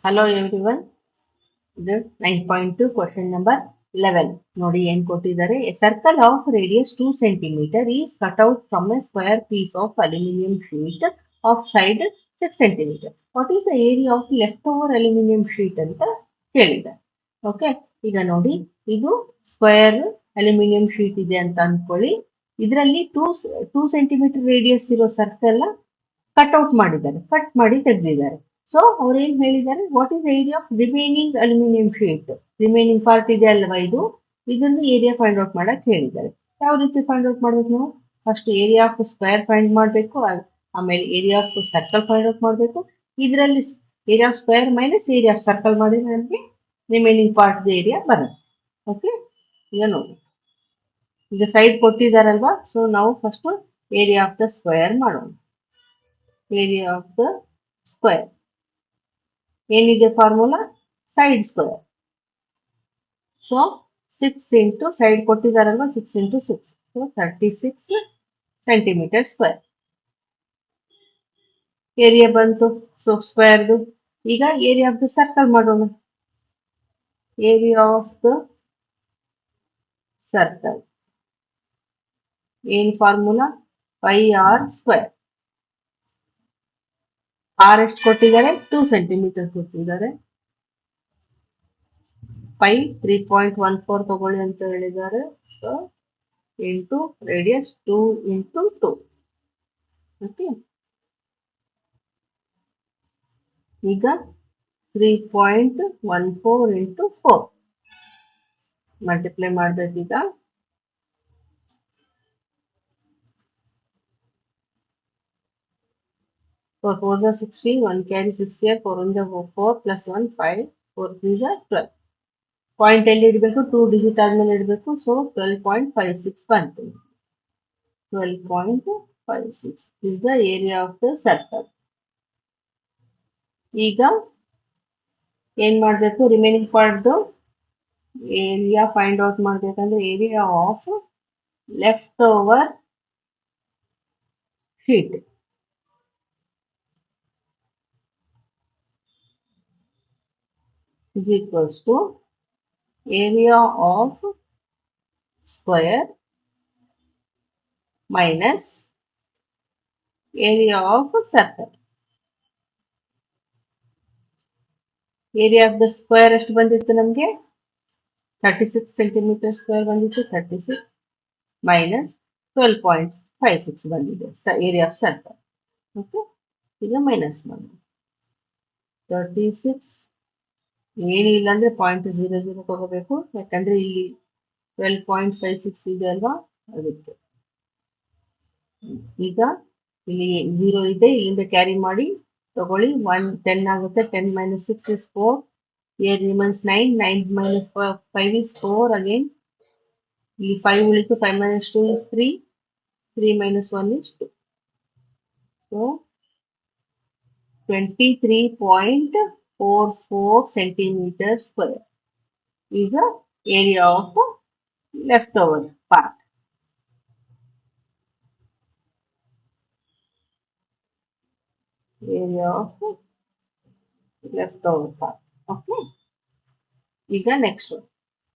Hello everyone. This 9.2 question number 11. ನೋಡಿ ಏನು ಕೊಟ್ಟಿದ್ದಾರೆ. A circle of radius 2 centimeter is cut out from a square piece of aluminum sheet of side 6 centimeter. What is the area of leftover aluminum sheet ಅಂತ ಕೇಳಿದ್ದಾರೆ. Okay, ಈಗ ನೋಡಿ ಇದು square aluminium sheet ಇದೆ ಅಂತ ಅಂದ್ಕೊಳ್ಳಿ. ಇದರಲ್ಲಿ ಟೂ ಸೆಂಟಿಮೀಟರ್ ರೇಡಿಯಸ್ ಇರೋ ಸರ್ಕಲ್ ಕಟ್ಔಟ್ ಮಾಡಿದ್ದಾರೆ, ಕಟ್ ಮಾಡಿ ತೆಗೆದಿದ್ದಾರೆ. ಸೊ ಅವ್ರು ಏನ್ ಹೇಳಿದ್ದಾರೆ, what is area of remaining aluminium sheet, remaining part ಇದೆ ಅಲ್ವಾ ಇದು, ಇದನ್ನು ಏರಿಯಾ ಫೈಂಡ್ ಔಟ್ ಮಾಡಕ್ ಹೇಳಿದ್ದಾರೆ. ಯಾವ ರೀತಿ ಫೈಂಡ್ ಔಟ್ ಮಾಡ್ಬೇಕು ನಾವು? First area of square find ಮಾಡಬೇಕು, ಆಮೇಲೆ area of circle find out ಮಾಡಬೇಕು. ಇದರಲ್ಲಿ area of square minus area of circle ಮಾಡಿದ್ರೆ ನಮಗೆ ರಿಮೈನಿಂಗ್ ಪಾರ್ಟ್ ಏರಿಯಾ ಬರುತ್ತೆ. ಓಕೆ, ಈಗ ನೋಡಿ, ಈಗ ಸೈಡ್ ಕೊಟ್ಟಿದ್ದಾರಲ್ವಾ, ಸೊ ನಾವು first area of the square ಮಾಡೋಣ. ಏರಿಯಾ ಆಫ್ ದ ಸ್ಕ್ವೇರ್ ಏನಿದೆ formula? Side square. So 6 into side ಕೊಟ್ಟಿದ್ದಾರಲ್ವಾ, 6 into 6, so 36 centimetre square area ಬಂತು. ಸೊ ಸ್ಕ್ವೇರ್ದು. ಈಗ ಏರಿಯಾ ಆಫ್ ದ ಸರ್ಕಲ್ ಮಾಡೋಣ. ಏರಿಯಾ ಆಫ್ ದ ಸರ್ಕಲ್ ಏನ್ formula? Pi R square. R ಎಷ್ಟು ಕೊಟ್ಟಿದ್ದಾರೆ? 2 ಸೆಂಟಿಮೀಟರ್ ಕೊಟ್ಟಿದ್ದಾರೆ. ಪೈ 3.14 ತಗೊಳ್ಳಿ ಅಂತ ಹೇಳಿದ್ದಾರೆ. So into radius 2 into 2. Okay, ಈಗ 3.14 into 4 multiply ಮಾಡ್ಬೇಕೀಗ. For 4 is 60, 1 carry 6 here, 4 1 4 plus 1 5, 4 3 is 12. Point ಎಲ್ಲಿ ಇಡಬೇಕು? 2 ಡಿಜಿಟ್ ಆದ್ಮೇಲೆ ಇಡಬೇಕು. ಸೊ 12.56 ಬಂತು. 12.56 is the area of the circle. ಈಗ ಏನ್ ಮಾಡ್ಬೇಕು? ರಿಮೈನಿಂಗ್ ಪಾರ್ಟ್ದು ಏರಿಯಾ ಫೈಂಡ್ ಔಟ್ ಮಾಡ್ಬೇಕಂದ್ರೆ area of left over sheet is equals to area of square minus area of circle. Area of the square ಎಷ್ಟು ಬಂದಿತ್ತು ನಮಗೆ? 36 ಸೆಂಟಿಮೀಟರ್ ಸ್ಕ್ವೇರ್ ಬಂದಿತ್ತು. 36 minus 12.56 ಬಂದಿದೆ area of circle. Okay, ಈಗ ಮೈನಸ್ ಮಾಡಿ 36 ಏನಿಲ್ಲ ಅಂದ್ರೆ 0.00 ತಗೋಬೇಕು, ಯಾಕಂದ್ರೆ ಇಲ್ಲಿ 12.56 ಇದೆ ಅಲ್ವಾ, ಅದಕ್ಕೆ. ಈಗ ಇಲ್ಲಿ 0 ಇದೆ, ಇಲ್ಲಿಂದ ಕ್ಯಾರಿ ಮಾಡಿ ತಗೊಳ್ಳಿ. 10 ಆಗುತ್ತೆ. 10 minus 6 is 4. Here remains 9. 9 minus 5 is 4 again. ಇಲ್ಲಿ 5 ಉಳಿತು. 5 minus 2 is 3. 3 minus 1 is 2. So 23.44 centimeter square is the area of leftover part. Area of leftover part. Okay. ಈಗ ನೆಕ್ಸ್ಟ್